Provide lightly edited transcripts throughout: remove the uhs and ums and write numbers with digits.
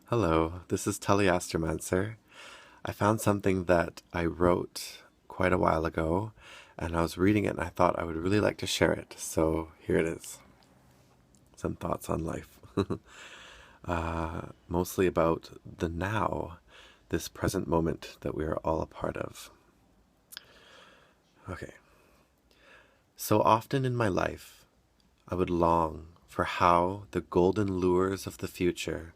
Hello, this is Tully. I found something that I wrote quite a while ago, and I was reading it and I thought I would really like to share it. So here it is. Some thoughts on life. Mostly about the now, this present moment that we are all a part of. Okay. So often in my life, I would long for how the golden lures of the future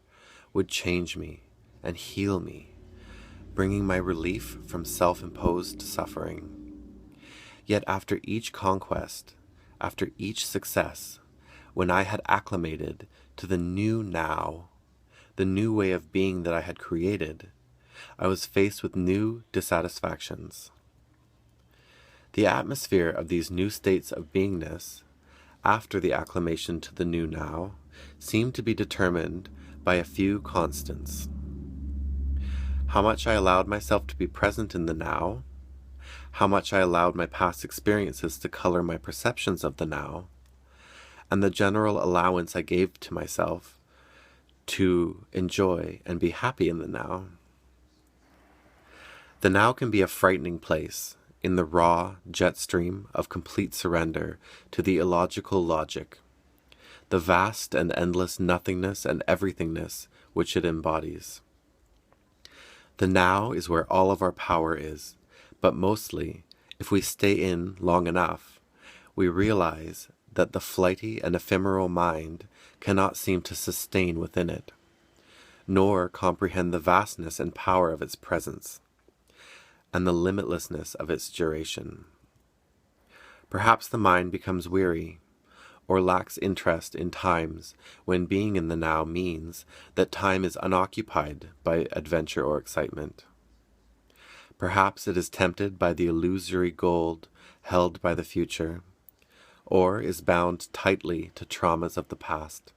would change me and heal me, bringing my relief from self-imposed suffering. Yet after each conquest, after each success, when I had acclimated to the new now, the new way of being that I had created, I was faced with new dissatisfactions. The atmosphere of these new states of beingness, after the acclimation to the new now, seemed to be determined by a few constants. How much I allowed myself to be present in the now, how much I allowed my past experiences to color my perceptions of the now, and the general allowance I gave to myself to enjoy and be happy in the now. The now can be a frightening place in the raw jet stream of complete surrender to the illogical logic, the vast and endless nothingness and everythingness which it embodies. The now is where all of our power is, but mostly, if we stay in long enough, we realize that the flighty and ephemeral mind cannot seem to sustain within it, nor comprehend the vastness and power of its presence, and the limitlessness of its duration. Perhaps the mind becomes weary, or lacks interest in times when being in the now means that time is unoccupied by adventure or excitement. Perhaps it is tempted by the illusory gold held by the future, or is bound tightly to traumas of the past.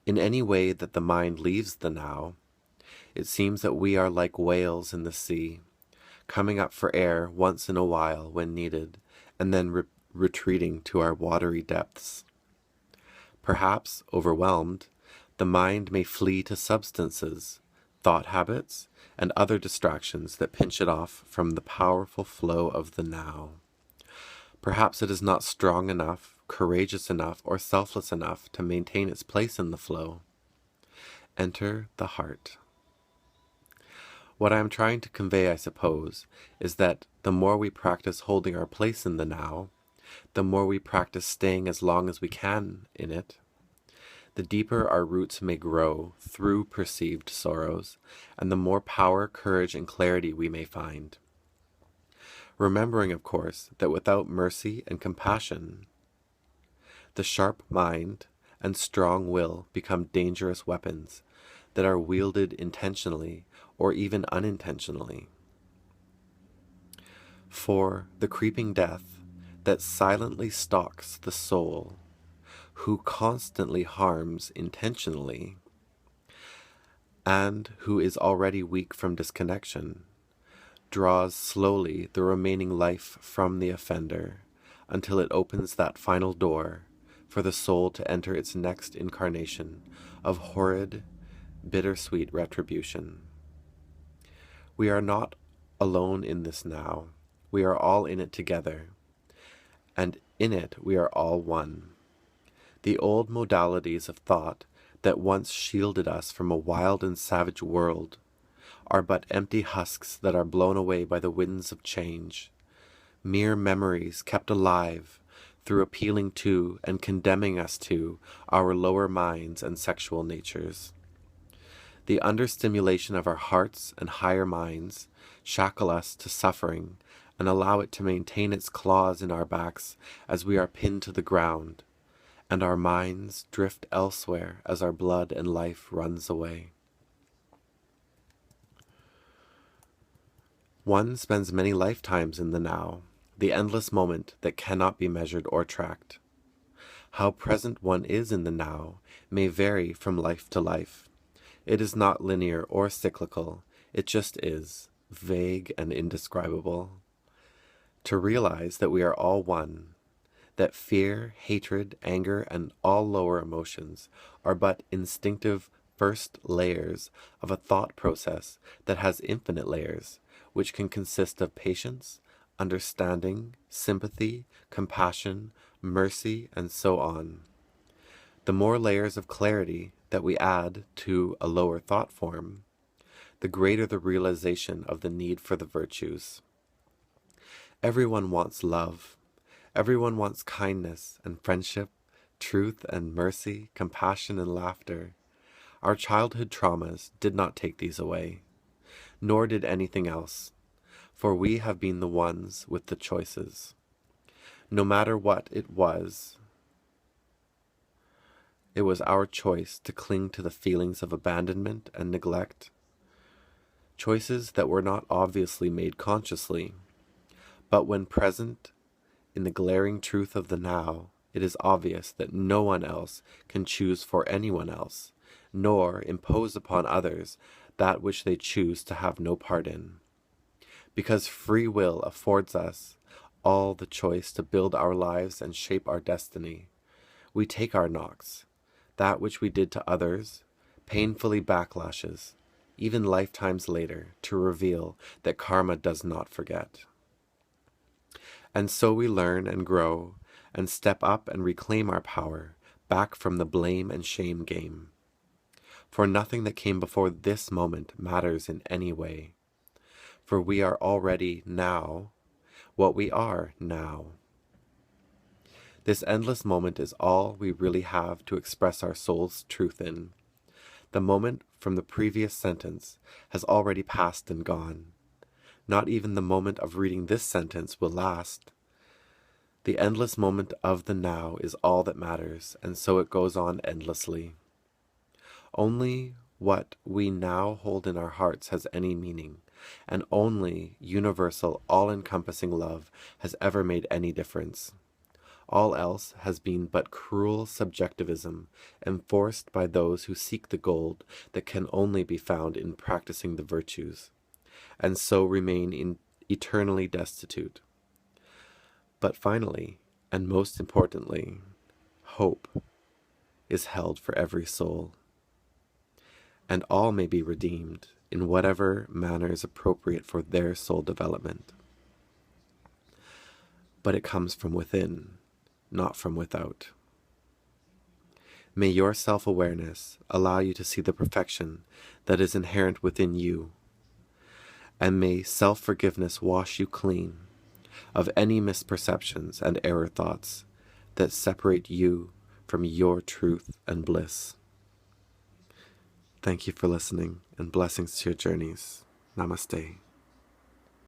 In any way that the mind leaves the now, it seems that we are like whales in the sea, coming up for air once in a while when needed, and then retreating to our watery depths. Perhaps, overwhelmed, the mind may flee to substances, thought habits, and other distractions that pinch it off from the powerful flow of the now. Perhaps it is not strong enough, courageous enough, or selfless enough to maintain its place in the flow. Enter the heart. What I am trying to convey, I suppose, is that the more we practice holding our place in the now, the more we practice staying as long as we can in it, the deeper our roots may grow through perceived sorrows, and the more power, courage, and clarity we may find. Remembering, of course, that without mercy and compassion, the sharp mind and strong will become dangerous weapons that are wielded intentionally or even unintentionally. For the creeping death that silently stalks the soul, who constantly harms intentionally, and who is already weak from disconnection, draws slowly the remaining life from the offender until it opens that final door for the soul to enter its next incarnation of horrid, bittersweet retribution. We are not alone in this now. We are all in it together, and in it we are all one. The old modalities of thought that once shielded us from a wild and savage world are but empty husks that are blown away by the winds of change, mere memories kept alive through appealing to and condemning us to our lower minds and sexual natures. The understimulation of our hearts and higher minds shackle us to suffering and allow it to maintain its claws in our backs as we are pinned to the ground, and our minds drift elsewhere as our blood and life runs away. One spends many lifetimes in the now, the endless moment that cannot be measured or tracked. How present one is in the now may vary from life to life. It is not linear or cyclical, it just is, vague and indescribable. To realize that we are all one, that fear, hatred, anger, and all lower emotions are but instinctive first layers of a thought process that has infinite layers, which can consist of patience, understanding, sympathy, compassion, mercy, and so on. The more layers of clarity that we add to a lower thought form, the greater the realization of the need for the virtues. Everyone wants love. Everyone wants kindness and friendship, truth and mercy, compassion and laughter. Our childhood traumas did not take these away, nor did anything else, for we have been the ones with the choices. No matter what it was our choice to cling to the feelings of abandonment and neglect, choices that were not obviously made consciously, but when present in the glaring truth of the now, it is obvious that no one else can choose for anyone else, nor impose upon others that which they choose to have no part in. Because free will affords us all the choice to build our lives and shape our destiny, we take our knocks, that which we did to others, painfully backlashes, even lifetimes later, to reveal that karma does not forget. And so we learn and grow and step up and reclaim our power back from the blame and shame game. For nothing that came before this moment matters in any way. For we are already now what we are now. This endless moment is all we really have to express our soul's truth in. The moment from the previous sentence has already passed and gone. Not even the moment of reading this sentence will last. The endless moment of the now is all that matters, and so it goes on endlessly. Only what we now hold in our hearts has any meaning, and only universal, all-encompassing love has ever made any difference. All else has been but cruel subjectivism, enforced by those who seek the gold that can only be found in practicing the virtues, and so remain eternally destitute. But finally, and most importantly, hope is held for every soul, and all may be redeemed in whatever manner is appropriate for their soul development. But it comes from within, not from without. May your self-awareness allow you to see the perfection that is inherent within you, and may self-forgiveness wash you clean of any misperceptions and error thoughts that separate you from your truth and bliss. Thank you for listening, and blessings to your journeys. Namaste.